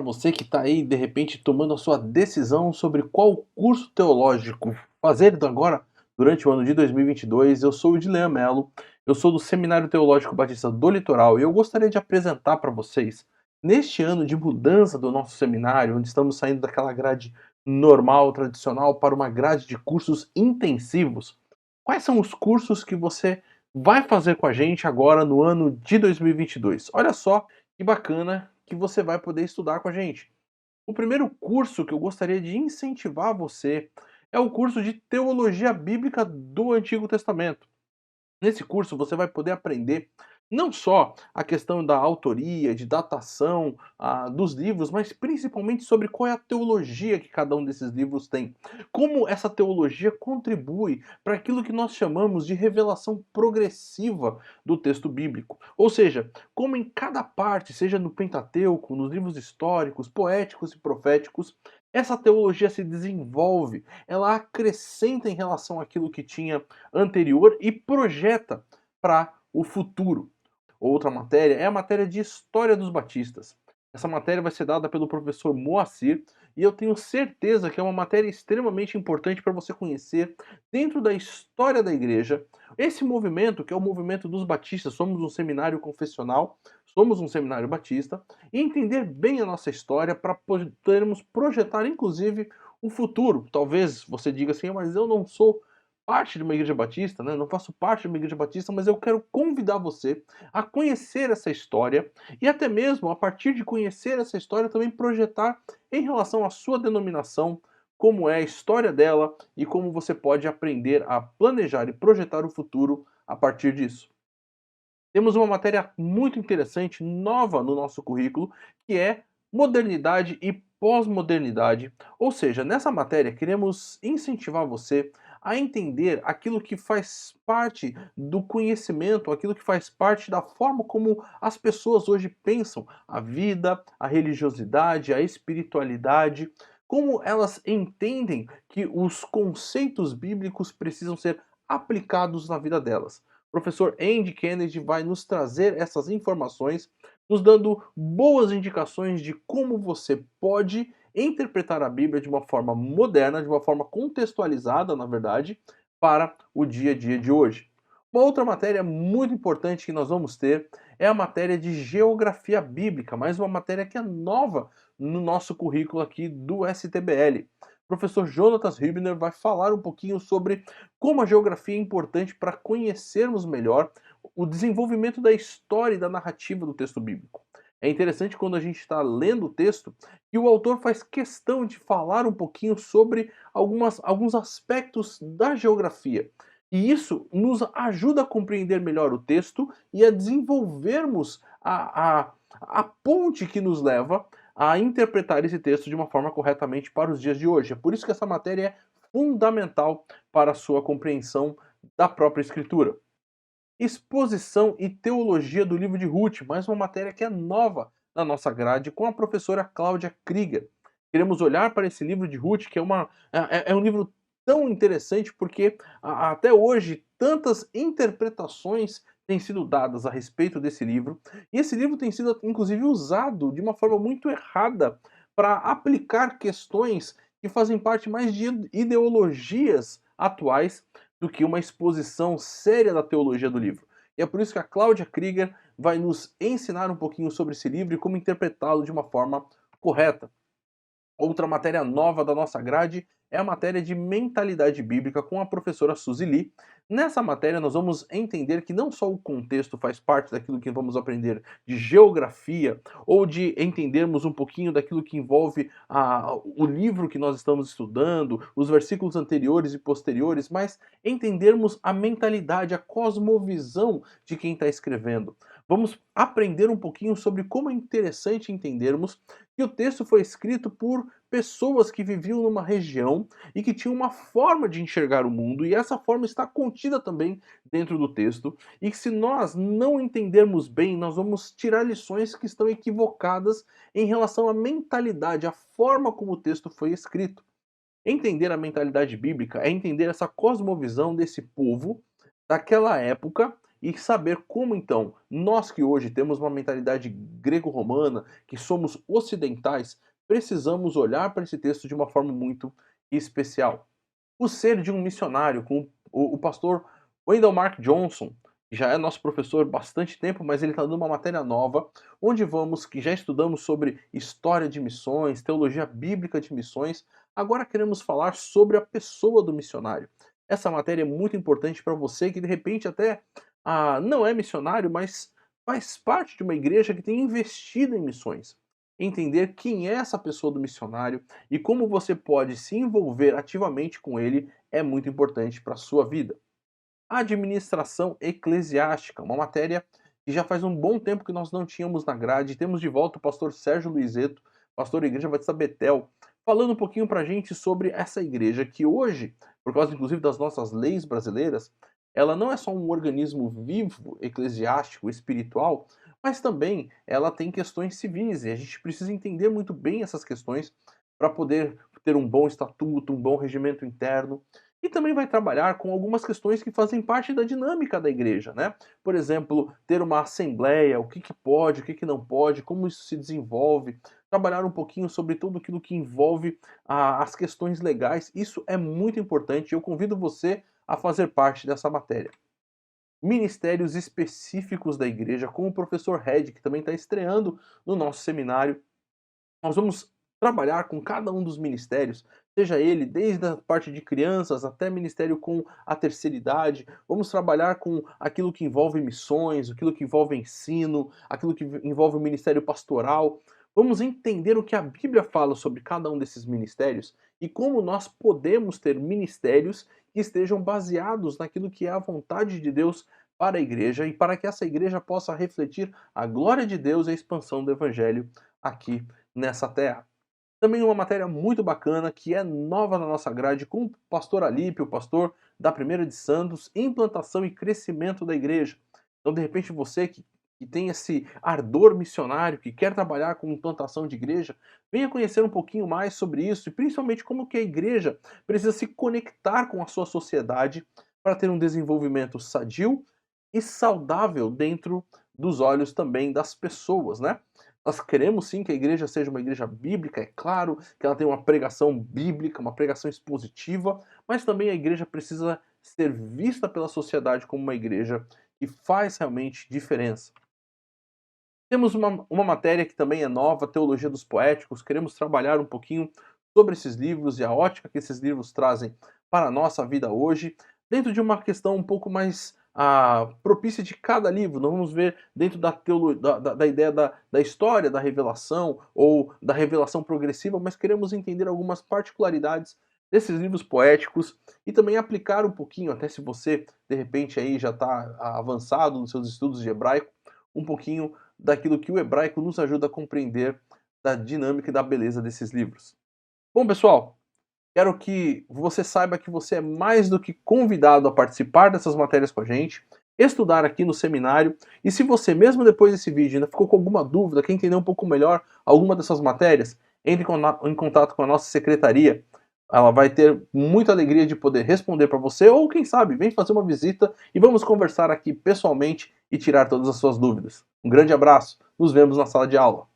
para você que está aí, de repente, tomando a sua decisão sobre qual curso teológico fazer agora durante o ano de 2022. Eu sou o Dilean Mello, eu sou do Seminário Teológico Batista do Litoral e eu gostaria de apresentar para vocês, neste ano de mudança do nosso seminário, onde estamos saindo daquela grade normal, tradicional, para uma grade de cursos intensivos, quais são os cursos que você vai fazer com a gente agora no ano de 2022? Olha só que bacana que você vai poder estudar com a gente. O primeiro curso que eu gostaria de incentivar você é o curso de Teologia Bíblica do Antigo Testamento. Nesse curso você vai poder aprender não só a questão da autoria, de datação dos livros, mas principalmente sobre qual é a teologia que cada um desses livros tem. Como essa teologia contribui para aquilo que nós chamamos de revelação progressiva do texto bíblico. Ou seja, como em cada parte, seja no Pentateuco, nos livros históricos, poéticos e proféticos, essa teologia se desenvolve, ela acrescenta em relação àquilo que tinha anterior e projeta para o futuro. Outra matéria é a matéria de História dos Batistas. Essa matéria vai ser dada pelo professor Moacir e eu tenho certeza que é uma matéria extremamente importante para você conhecer dentro da história da igreja esse movimento que é o movimento dos batistas. Somos um seminário confessional, somos um seminário batista e entender bem a nossa história para podermos projetar inclusive o futuro. Talvez você diga assim, mas eu não sou parte de uma igreja batista, né? Não faço parte de uma igreja batista, mas eu quero convidar você a conhecer essa história e até mesmo a partir de conhecer essa história também projetar em relação à sua denominação, como é a história dela e como você pode aprender a planejar e projetar o futuro a partir disso. Temos uma matéria muito interessante, nova no nosso currículo, que é modernidade e pós-modernidade. Ou seja, nessa matéria queremos incentivar você a entender aquilo que faz parte do conhecimento, aquilo que faz parte da forma como as pessoas hoje pensam a vida, a religiosidade, a espiritualidade, como elas entendem que os conceitos bíblicos precisam ser aplicados na vida delas. O professor Andy Kennedy vai nos trazer essas informações, nos dando boas indicações de como você pode interpretar a Bíblia de uma forma moderna, de uma forma contextualizada, na verdade, para o dia a dia de hoje. Uma outra matéria muito importante que nós vamos ter é a matéria de Geografia Bíblica, mais uma matéria que é nova no nosso currículo aqui do STBL. O professor Jonatas Hübner vai falar um pouquinho sobre como a geografia é importante para conhecermos melhor o desenvolvimento da história e da narrativa do texto bíblico. É interessante quando a gente está lendo o texto que o autor faz questão de falar um pouquinho sobre alguns aspectos da geografia. E isso nos ajuda a compreender melhor o texto e a desenvolvermos a ponte que nos leva a interpretar esse texto de uma forma corretamente para os dias de hoje. É por isso que essa matéria é fundamental para a sua compreensão da própria Escritura. Exposição e Teologia do livro de Ruth, mais uma matéria que é nova na nossa grade, com a professora Cláudia Krieger. Queremos olhar para esse livro de Ruth, que é um livro tão interessante porque até hoje tantas interpretações têm sido dadas a respeito desse livro, e esse livro tem sido inclusive usado de uma forma muito errada para aplicar questões que fazem parte mais de ideologias atuais do que uma exposição séria da teologia do livro. E é por isso que a Cláudia Krieger vai nos ensinar um pouquinho sobre esse livro e como interpretá-lo de uma forma correta. Outra matéria nova da nossa grade é a matéria de mentalidade bíblica com a professora Suzy Lee. Nessa matéria nós vamos entender que não só o contexto faz parte daquilo que vamos aprender de geografia ou de entendermos um pouquinho daquilo que envolve o livro que nós estamos estudando, os versículos anteriores e posteriores, mas entendermos a mentalidade, a cosmovisão de quem está escrevendo. Vamos aprender um pouquinho sobre como é interessante entendermos que o texto foi escrito por pessoas que viviam numa região e que tinham uma forma de enxergar o mundo, e essa forma está contida também dentro do texto, e que se nós não entendermos bem, nós vamos tirar lições que estão equivocadas em relação à mentalidade, à forma como o texto foi escrito. Entender a mentalidade bíblica é entender essa cosmovisão desse povo, daquela época, e saber como então nós que hoje temos uma mentalidade grego-romana, que somos ocidentais, precisamos olhar para esse texto de uma forma muito especial. O ser de um missionário, com o pastor Wendell Mark Johnson, que já é nosso professor há bastante tempo, mas ele está dando uma matéria nova, onde que já estudamos sobre história de missões, teologia bíblica de missões, agora queremos falar sobre a pessoa do missionário. Essa matéria é muito importante para você que de repente até não é missionário, mas faz parte de uma igreja que tem investido em missões. Entender quem é essa pessoa do missionário e como você pode se envolver ativamente com ele é muito importante para a sua vida. Administração eclesiástica, uma matéria que já faz um bom tempo que nós não tínhamos na grade. Temos de volta o pastor Sérgio Luizeto, pastor da Igreja Batista Betel, falando um pouquinho para a gente sobre essa igreja que hoje, por causa inclusive das nossas leis brasileiras, ela não é só um organismo vivo, eclesiástico, espiritual, mas também ela tem questões civis e a gente precisa entender muito bem essas questões para poder ter um bom estatuto, um bom regimento interno. E também vai trabalhar com algumas questões que fazem parte da dinâmica da igreja, né? Por exemplo, ter uma assembleia, o que pode, o que não pode, como isso se desenvolve, trabalhar um pouquinho sobre tudo aquilo que envolve as questões legais. Isso é muito importante e eu convido você a fazer parte dessa matéria. Ministérios específicos da igreja, com o professor Red, que também está estreando no nosso seminário. Nós vamos trabalhar com cada um dos ministérios, seja ele desde a parte de crianças até ministério com a terceira idade. Vamos trabalhar com aquilo que envolve missões, aquilo que envolve ensino, aquilo que envolve o ministério pastoral. Vamos entender o que a Bíblia fala sobre cada um desses ministérios e como nós podemos ter ministérios que estejam baseados naquilo que é a vontade de Deus para a igreja e para que essa igreja possa refletir a glória de Deus e a expansão do evangelho aqui nessa terra. Também uma matéria muito bacana que é nova na nossa grade com o pastor Alípio, o pastor da Primeira de Santos, implantação e crescimento da igreja. Então, de repente, você que tem esse ardor missionário, que quer trabalhar com implantação de igreja, venha conhecer um pouquinho mais sobre isso e principalmente como que a igreja precisa se conectar com a sua sociedade para ter um desenvolvimento sadio e saudável dentro dos olhos também das pessoas, né? Nós queremos sim que a igreja seja uma igreja bíblica, é claro que ela tem uma pregação bíblica, uma pregação expositiva, mas também a igreja precisa ser vista pela sociedade como uma igreja que faz realmente diferença. Temos uma matéria que também é nova, Teologia dos Poéticos. Queremos trabalhar um pouquinho sobre esses livros e a ótica que esses livros trazem para a nossa vida hoje, dentro de uma questão um pouco mais propícia de cada livro. Nós vamos ver dentro da ideia da história da revelação ou da revelação progressiva, mas queremos entender algumas particularidades desses livros poéticos e também aplicar um pouquinho, até se você de repente aí já está avançado nos seus estudos de hebraico, um pouquinho daquilo que o hebraico nos ajuda a compreender da dinâmica e da beleza desses livros. Bom, pessoal, quero que você saiba que você é mais do que convidado a participar dessas matérias com a gente, estudar aqui no seminário, e se você, mesmo depois desse vídeo, ainda ficou com alguma dúvida, quer entender um pouco melhor alguma dessas matérias, entre em contato com a nossa secretaria. Ela vai ter muita alegria de poder responder para você, ou quem sabe, vem fazer uma visita e vamos conversar aqui pessoalmente e tirar todas as suas dúvidas. Um grande abraço, nos vemos na sala de aula.